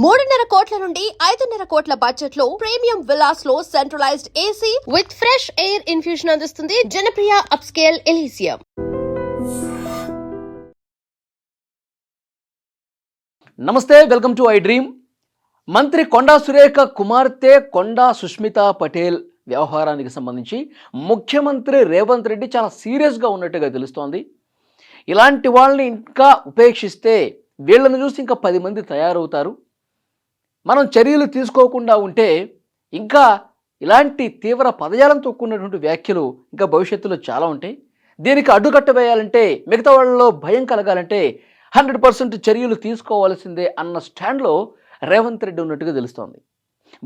3.5 కోట్ల నుండి 5.5 కోట్ల బడ్జెట్ లో ప్రీమియం విల్లాస్ లో centralised AC with fresh air infusion అందిస్తుంది జనప్రియ అప్స్కేల్ ఎలీసియం. నమస్తే, వెల్కమ్ టు ఐ డ్రీమ్. మంత్రి కొండా సురేఖ కుమార్తె కొండా సుష్మితా పటేల్ వ్యవహారానికి సంబంధించి ముఖ్యమంత్రి రేవంత్ రెడ్డి చాలా సీరియస్గా ఉన్నట్టుగా తెలుస్తోంది. ఇలాంటి వాళ్ళని ఇంకా ఉపేక్షిస్తే వీళ్ళని చూసి ఇంకా 10 మంది తయారవుతారు. మనం చర్యలు తీసుకోకుండా ఉంటే ఇంకా ఇలాంటి తీవ్ర పదజాలంతో కూడినటువంటి వ్యాఖ్యలు ఇంకా భవిష్యత్తులో చాలా ఉంటాయి. దీనికి అడ్డుకట్ట వేయాలంటే, మిగతా వాళ్ళలో భయం కలగాలంటే 100% చర్యలు తీసుకోవాల్సిందే అన్న స్టాండ్లో రేవంత్ రెడ్డి ఉన్నట్టుగా తెలుస్తోంది.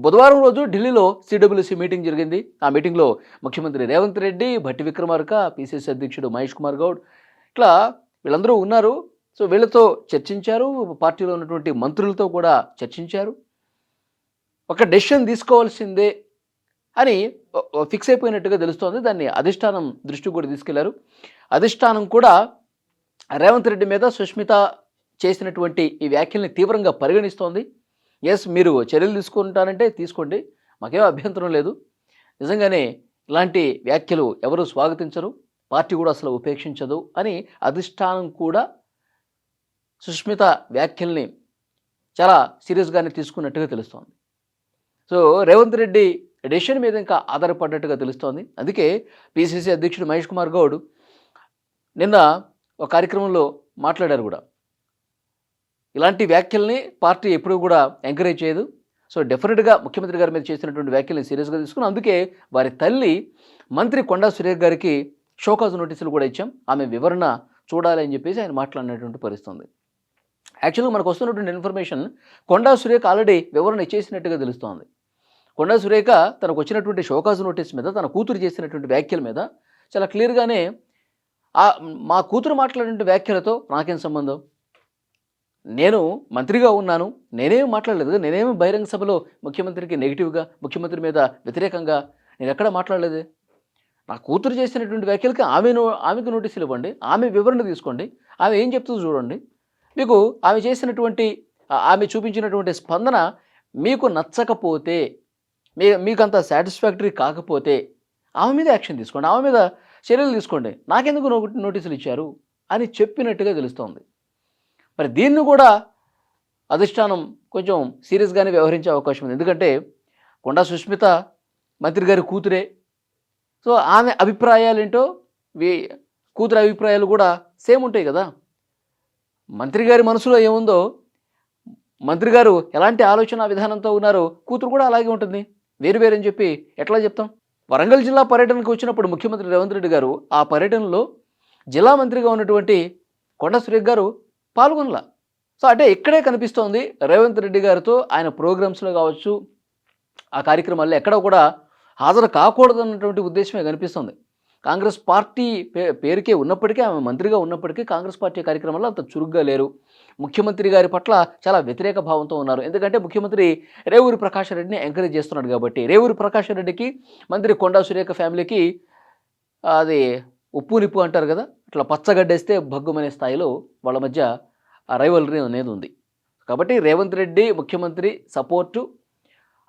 బుధవారం రోజు ఢిల్లీలో సిడబ్ల్యూసీ మీటింగ్ జరిగింది. ఆ మీటింగ్లో ముఖ్యమంత్రి రేవంత్ రెడ్డి, భట్టి విక్రమార్క, పిసిసి అధ్యక్షుడు మహేష్ కుమార్ గౌడ్ ఇట్లా వీళ్ళందరూ ఉన్నారు. సో వీళ్ళతో చర్చించారు, పార్టీలో ఉన్నటువంటి మంత్రులతో కూడా చర్చించారు. ఒక డెసిషన్ తీసుకోవాల్సిందే అని ఫిక్స్ అయిపోయినట్టుగా తెలుస్తోంది. దాన్ని అధిష్టానం దృష్టికి కూడా తీసుకెళ్లారు. అధిష్టానం కూడా రేవంత్ రెడ్డి మీద సుష్మిత చేసినటువంటి ఈ వ్యాఖ్యల్ని తీవ్రంగా పరిగణిస్తోంది. ఎస్, మీరు చర్యలు తీసుకుంటారంటే తీసుకోండి, మాకేం అభ్యంతరం లేదు. నిజంగానే ఇలాంటి వ్యాఖ్యలు ఎవరు స్వాగతించరు, పార్టీ కూడా అసలు ఉపేక్షించదు అని అధిష్టానం కూడా సుష్మిత వ్యాఖ్యల్ని చాలా సీరియస్గానే తీసుకున్నట్టుగా తెలుస్తోంది. సో రేవంత్ రెడ్డి డెసిషన్ మీద ఇంకా ఆధారపడ్డట్టుగా తెలుస్తోంది. అందుకే పిసిసి అధ్యక్షుడు మహేష్ కుమార్ గౌడ్ నిన్న ఒక కార్యక్రమంలో మాట్లాడారు కూడా. ఇలాంటి వ్యాఖ్యల్ని పార్టీ ఎప్పుడూ కూడా ఎంకరేజ్ చేయదు. సో డెఫినెట్గా ముఖ్యమంత్రి గారి మీద చేసినటువంటి వ్యాఖ్యల్ని సీరియస్గా తీసుకుని అందుకే వారి తల్లి మంత్రి కొండా సురేఖ గారికి షోకాజ్ నోటీసులు కూడా ఇచ్చాం, ఆమె వివరణ చూడాలి అని చెప్పేసి ఆయన మాట్లాడినటువంటి పరిస్థితుంది. యాక్చువల్గా మనకు వస్తున్నటువంటి ఇన్ఫర్మేషన్, కొండా సురేఖ ఆల్రెడీ వివరణ ఇచ్చేసినట్టుగా తెలుస్తోంది. కొండా సురేఖ తనకు వచ్చినటువంటి షోకాజ్ నోటీస్ మీద, తన కూతురు చేసినటువంటి వ్యాఖ్యల మీద చాలా క్లియర్గానే మా కూతురు మాట్లాడిన వ్యాఖ్యలతో నాకేం సంబంధం, నేను మంత్రిగా ఉన్నాను, నేనేమి మాట్లాడలేదు, నేనేమి బహిరంగ సభలో ముఖ్యమంత్రికి నెగిటివ్గా, ముఖ్యమంత్రి మీద వ్యతిరేకంగా నేను ఎక్కడ మాట్లాడలేదు. నా కూతురు చేసినటువంటి వ్యాఖ్యలకి ఆమెకు నోటీసులు ఇవ్వండి, ఆమె వివరణ తీసుకోండి, ఆమె ఏం చెప్తుందో చూడండి. మీకు ఆమె చూపించినటువంటి స్పందన మీకు నచ్చకపోతే, మీకు అంత సాటిస్ఫాక్టరీ కాకపోతే ఆమె మీద యాక్షన్ తీసుకోండి, ఆమె మీద చర్యలు తీసుకోండి, నాకెందుకు నోటీసులు ఇచ్చారు అని చెప్పినట్టుగా తెలుస్తోంది. మరి దీన్ని కూడా అధిష్టానం కొంచెం సీరియస్గానే వ్యవహరించే అవకాశం ఉంది. ఎందుకంటే కొండా సుష్మిత మంత్రి గారి కూతురే. సో ఆమె అభిప్రాయాలు ఏంటో కూతురు అభిప్రాయాలు కూడా సేమ్ ఉంటాయి కదా. మంత్రి గారి మనసులో ఏముందో, మంత్రి గారు ఎలాంటి ఆలోచన విధానంతో ఉన్నారో కూతురు కూడా అలాగే ఉంటుంది. వేరు అని చెప్పి ఎట్లా చెప్తాం? వరంగల్ జిల్లా పర్యటనకు వచ్చినప్పుడు ముఖ్యమంత్రి రేవంత్ రెడ్డి గారు ఆ పర్యటనలో జిల్లా మంత్రిగా ఉన్నటువంటి కొండా సురేఖ గారు పాల్గొనలా. సో అంటే ఇక్కడే కనిపిస్తోంది రేవంత్ రెడ్డి గారితో ఆయన ప్రోగ్రామ్స్లో కావచ్చు, ఆ కార్యక్రమాల్లో ఎక్కడ కూడా హాజరు కాకూడదన్నటువంటి ఉద్దేశమే కనిపిస్తుంది. కాంగ్రెస్ పార్టీ పేరుకే ఉన్నప్పటికీ, ఆమె మంత్రిగా ఉన్నప్పటికీ కాంగ్రెస్ పార్టీ కార్యక్రమాల్లో అంత చురుగ్గా లేరు. ముఖ్యమంత్రి గారి పట్ల చాలా వ్యతిరేక భావంతో ఉన్నారు. ఎందుకంటే ముఖ్యమంత్రి రేవూరి ప్రకాష్ రెడ్డిని ఎంకరేజ్ చేస్తున్నాడు కాబట్టి. రేవూరి ప్రకాష్ రెడ్డికి మంత్రి కొండా సురేఖ ఫ్యామిలీకి అది ఉప్పు నిప్పు అంటారు కదా, అట్లా పచ్చగడ్డేస్తే భగ్గుమనే స్థాయిలో వాళ్ళ మధ్య ఆ రైవలరీ అనేది ఉంది. కాబట్టి రేవంత్ రెడ్డి ముఖ్యమంత్రి సపోర్టు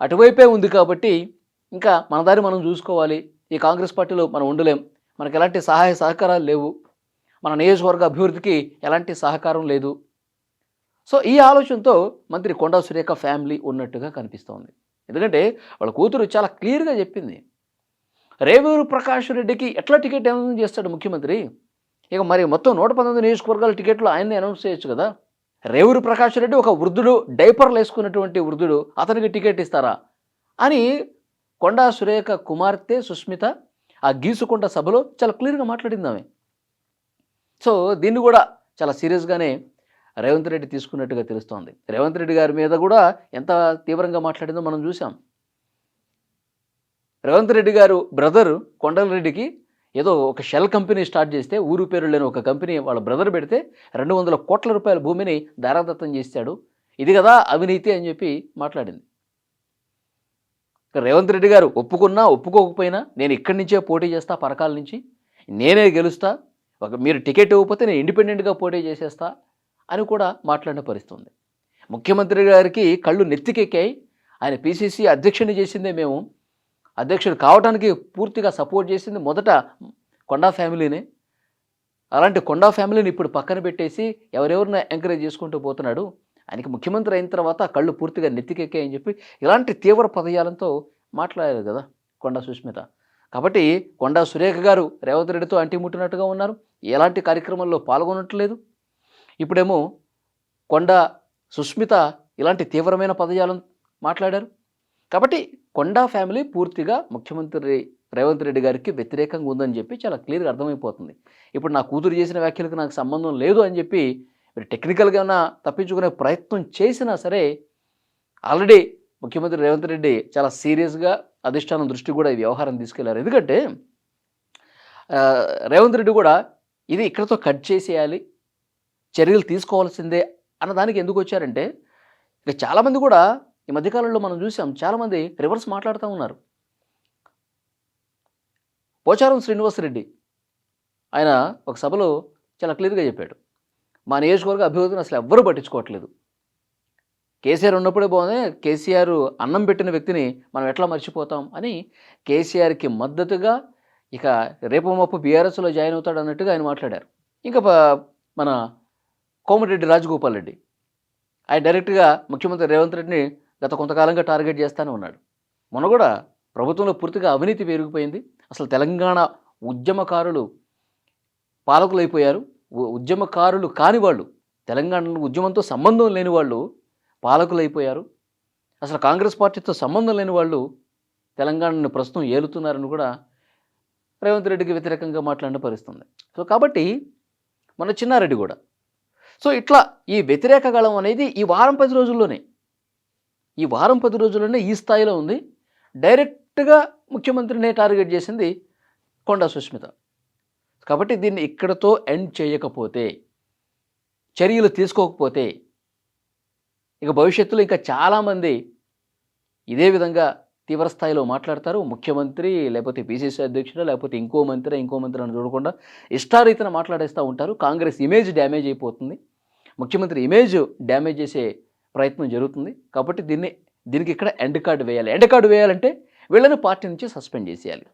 అటువైపే ఉంది కాబట్టి ఇంకా మన దారి మనం చూసుకోవాలి, ఈ కాంగ్రెస్ పార్టీలో మనం ఉండలేం, మనకు ఎలాంటి సహాయ సహకారాలు లేవు, మన నియోజకవర్గ అభివృద్ధికి ఎలాంటి సహకారం లేదు. సో ఈ ఆలోచనతో మంత్రి కొండా సురేఖ ఫ్యామిలీ ఉన్నట్టుగా కనిపిస్తోంది. ఎందుకంటే వాళ్ళ కూతురు చాలా క్లియర్గా చెప్పింది, రేవూరు ప్రకాష్ రెడ్డికి ఎట్లా టికెట్ అనౌన్స్ చేస్తాడు ముఖ్యమంత్రి, ఇక మరి మొత్తం 119 నియోజకవర్గాల టికెట్లు ఆయన్ని అనౌన్స్ చేయొచ్చు కదా. రేవూరు ప్రకాష్ రెడ్డి ఒక వృద్ధుడు, డైపర్లు వేసుకున్నటువంటి వృద్ధుడు, అతనికి టికెట్ ఇస్తారా అని కొండా సురేఖ కుమార్తె సుష్మిత ఆ గీసుకొండ సభలో చాలా క్లియర్గా మాట్లాడింది ఆమె. సో దీన్ని కూడా చాలా సీరియస్గానే రేవంత్ రెడ్డి తీసుకున్నట్టుగా తెలుస్తోంది. రేవంత్ రెడ్డి గారి మీద కూడా ఎంత తీవ్రంగా మాట్లాడిందో మనం చూసాం. రేవంత్ రెడ్డి గారు బ్రదర్ కొండలరెడ్డికి ఏదో ఒక షెల్ కంపెనీ స్టార్ట్ చేస్తే, ఊరు పేరు లేని ఒక కంపెనీ వాళ్ళ బ్రదర్ పెడితే 200 కోట్ల రూపాయల భూమిని దారాదత్తం చేశాడు, ఇది కదా అవినీతి అని చెప్పి మాట్లాడింది. రేవంత్ రెడ్డి గారు ఒప్పుకున్నా ఒప్పుకోకపోయినా నేను ఇక్కడి నుంచే పోటీ చేస్తా, పరకాల నుంచి నేనే గెలుస్తా, మీరు టికెట్ ఇవ్వకపోతే నేను ఇండిపెండెంట్గా పోటీ చేసేస్తా అని కూడా మాట్లాడిన పరిస్థితి ఉంది. ముఖ్యమంత్రి గారికి కళ్ళు నెత్తికెక్కాయి. ఆయన పీసీసీ అధ్యక్షుడిని చేసిందే మేము. అధ్యక్షుడు కావడానికి పూర్తిగా సపోర్ట్ చేసింది మొదట కొండా ఫ్యామిలీనే. అలాంటి కొండా ఫ్యామిలీని ఇప్పుడు పక్కన పెట్టేసి ఎవరెవరిని ఎంకరేజ్ చేసుకుంటూ పోతున్నాడు. ఆయనకి ముఖ్యమంత్రి అయిన తర్వాత కళ్ళు పూర్తిగా నెత్తికెక్కాయని చెప్పి ఇలాంటి తీవ్ర పదజాలంతో మాట్లాడారు కదా కొండా సుష్మిత. కాబట్టి కొండా సురేఖ గారు రేవంత్ రెడ్డితో అంటిముట్టినట్టుగా ఉన్నారు. ఎలాంటి కార్యక్రమాల్లో పాల్గొనట్లేదు. ఇప్పుడేమో కొండా సుష్మిత ఇలాంటి తీవ్రమైన పదజాలం మాట్లాడారు. కాబట్టి కొండా ఫ్యామిలీ పూర్తిగా ముఖ్యమంత్రి రేవంత్ రెడ్డి గారికి వ్యతిరేకంగా ఉందని చెప్పి చాలా క్లియర్గా అర్థమైపోతుంది. ఇప్పుడు నా కూతురు చేసిన వ్యాఖ్యలకు నాకు సంబంధం లేదు అని చెప్పి మీరు టెక్నికల్గా ఏమైనా తప్పించుకునే ప్రయత్నం చేసినా సరే ఆల్రెడీ ముఖ్యమంత్రి రేవంత్ రెడ్డి చాలా సీరియస్గా అధిష్టానం దృష్టి కూడా ఈ వ్యవహారం తీసుకెళ్లారు. ఎందుకంటే రేవంత్ రెడ్డి కూడా ఇది ఇక్కడతో కట్ చేసేయాలి, చర్యలు తీసుకోవాల్సిందే అన్నదానికి ఎందుకు వచ్చారంటే ఇక చాలామంది కూడా ఈ మధ్యకాలంలో మనం చూసాం, చాలామంది రివర్స్ మాట్లాడుతూ ఉన్నారు. పోచారం శ్రీనివాసరెడ్డి ఆయన ఒక సభలో చాలా క్లియర్గా చెప్పాడు, మా నియోజకవర్గ అభివృద్ధిని అసలు ఎవ్వరూ పట్టించుకోవట్లేదు. కేసీఆర్ ఉన్నప్పుడే బాగుంది, కేసీఆర్ అన్నం పెట్టిన వ్యక్తిని మనం ఎట్లా మర్చిపోతాం అని కేసీఆర్కి మద్దతుగా ఇక రేపు మాపు బీఆర్ఎస్లో జాయిన్ అవుతాడు అన్నట్టుగా ఆయన మాట్లాడారు. ఇంకా మన కోమటిరెడ్డి రాజగోపాల్ రెడ్డి ఆయన డైరెక్ట్గా ముఖ్యమంత్రి రేవంత్ రెడ్డిని గత కొంతకాలంగా టార్గెట్ చేస్తూనే ఉన్నాడు. మొన్న కూడా ప్రభుత్వంలో పూర్తిగా అవినీతి పెరిగిపోయింది, అసలు తెలంగాణ ఉద్యమకారులు పాలకులైపోయారు, ఉద్యమకారులు కాని వాళ్ళు, తెలంగాణ ఉద్యమంతో సంబంధం లేని వాళ్ళు పాలకులైపోయారు, అసలు కాంగ్రెస్ పార్టీతో సంబంధం లేని వాళ్ళు తెలంగాణను ప్రస్తుతం ఏలుతున్నారని కూడా రేవంత్ రెడ్డికి వ్యతిరేకంగా మాట్లాడిన పరిస్థితుంది. సో కాబట్టి మన చిన్నారెడ్డి కూడా సో ఇట్లా ఈ వ్యతిరేక గళం అనేది ఈ వారం 10 రోజుల్లోనే ఈ స్థాయిలో ఉంది. డైరెక్ట్గా ముఖ్యమంత్రినే టార్గెట్ చేసింది కొండా సుష్మిత. కాబట్టి దీన్ని ఇక్కడతో ఎండ్ చేయకపోతే, చర్యలు తీసుకోకపోతే ఇక భవిష్యత్తులో ఇంకా చాలామంది ఇదే విధంగా తీవ్ర స్థాయిలో మాట్లాడతారు. ముఖ్యమంత్రి లేకపోతే పీసీసీ అధ్యక్షుడు లేకపోతే ఇంకో మంత్రి అని చూడకుండా ఇష్టారీతిన మాట్లాడేస్తూ ఉంటారు. కాంగ్రెస్ ఇమేజ్ డ్యామేజ్ అయిపోతుంది, ముఖ్యమంత్రి ఇమేజ్ డ్యామేజ్ చేసే ప్రయత్నం జరుగుతుంది. కాబట్టి దీనికి ఇక్కడ ఎండ్ కార్డు వేయాలి. ఎండ్ కార్డు వేయాలంటే వీళ్ళని పార్టీ నుంచి సస్పెండ్ చేసేయాలి.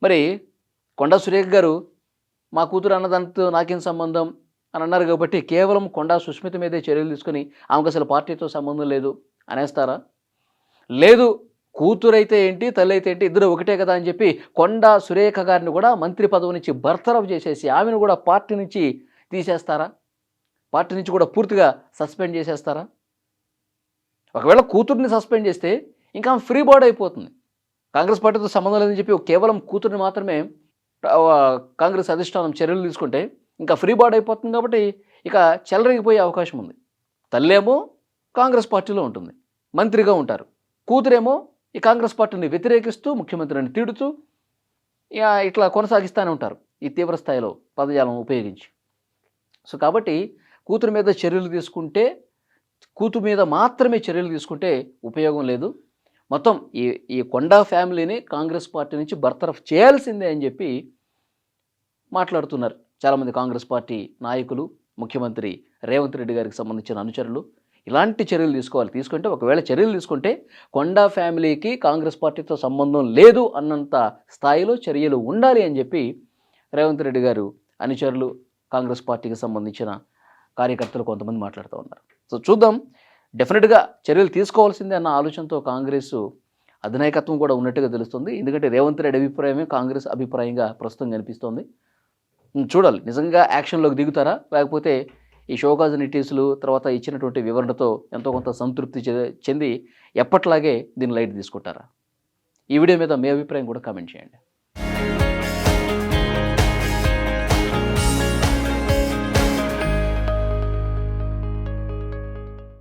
మరి కొండా సురేఖ గారు మా కూతురు అన్నదానితో నాకేం సంబంధం అని అన్నారు కాబట్టి కేవలం కొండా సుష్మిత మీదే చర్యలు తీసుకుని ఆమెకు అసలు పార్టీతో సంబంధం లేదు అనేస్తారా? లేదు, కూతురైతే ఏంటి తల్లి అయితే ఏంటి ఇద్దరు ఒకటే కదా అని చెప్పి కొండా సురేఖ గారిని కూడా మంత్రి పదవి నుంచి బర్తరఫ్ చేసేసి ఆమెను కూడా పార్టీ నుంచి తీసేస్తారా? పార్టీ నుంచి కూడా పూర్తిగా సస్పెండ్ చేసేస్తారా? ఒకవేళ కూతుర్ని సస్పెండ్ చేస్తే ఇంకా ఆమె ఫ్రీ బోర్డ్ అయిపోతుంది. కాంగ్రెస్ పార్టీతో సంబంధం లేదని చెప్పి కేవలం కూతుర్ని మాత్రమే కాంగ్రెస్ అధిష్టానం చర్యలు తీసుకుంటే ఇంకా ఫ్రీ బోర్డ్ అయిపోతుంది. కాబట్టి ఇక చెలరేగిపోయే అవకాశం ఉంది. తల్లేమో కాంగ్రెస్ పార్టీలో ఉంటుంది, మంత్రిగా ఉంటారు, కూతురేమో ఈ కాంగ్రెస్ పార్టీని వ్యతిరేకిస్తూ ముఖ్యమంత్రిని తిడుతూ ఇట్లా కొనసాగిస్తూనే ఉంటారు ఈ తీవ్ర స్థాయిలో పదజాలం ఉపయోగించి. సో కాబట్టి కూతురు మీద చర్యలు తీసుకుంటే, కూతురు మీద మాత్రమే చర్యలు తీసుకుంటే ఉపయోగం లేదు. మొత్తం ఈ కొండా ఫ్యామిలీని కాంగ్రెస్ పార్టీ నుంచి బర్తరఫ్ చేయాల్సిందే అని చెప్పి మాట్లాడుతున్నారు చాలామంది కాంగ్రెస్ పార్టీ నాయకులు, ముఖ్యమంత్రి రేవంత్ రెడ్డి గారికి సంబంధించిన అనుచరులు. ఇలాంటి చర్యలు తీసుకోవాలి. తీసుకుంటే ఒకవేళ చర్యలు తీసుకుంటే కొండా ఫ్యామిలీకి కాంగ్రెస్ పార్టీతో సంబంధం లేదు అన్నంత స్థాయిలో చర్యలు ఉండాలి అని చెప్పి రేవంత్ రెడ్డి గారు అనుచరులు, కాంగ్రెస్ పార్టీకి సంబంధించిన కార్యకర్తలు కొంతమంది మాట్లాడుతూ ఉన్నారు. సో చూద్దాం, డెఫినెట్గా చర్యలు తీసుకోవాల్సిందే అన్న ఆలోచనతో కాంగ్రెస్ అధినాయకత్వం కూడా ఉన్నట్టుగా తెలుస్తుంది. ఎందుకంటే రేవంత్ రెడ్డి అభిప్రాయమే కాంగ్రెస్ అభిప్రాయంగా ప్రస్తుతం కనిపిస్తోంది. చూడాలి నిజంగా యాక్షన్లోకి దిగుతారా, లేకపోతే ఈ షోకాజ్ నోటీసులు తర్వాత ఇచ్చినటువంటి వివరణతో ఎంతో కొంత సంతృప్తి చెంది ఎప్పట్లాగే దీన్ని లైట్ తీసుకుంటారా? ఈ వీడియో మీద మీ అభిప్రాయం కూడా కామెంట్ చేయండి.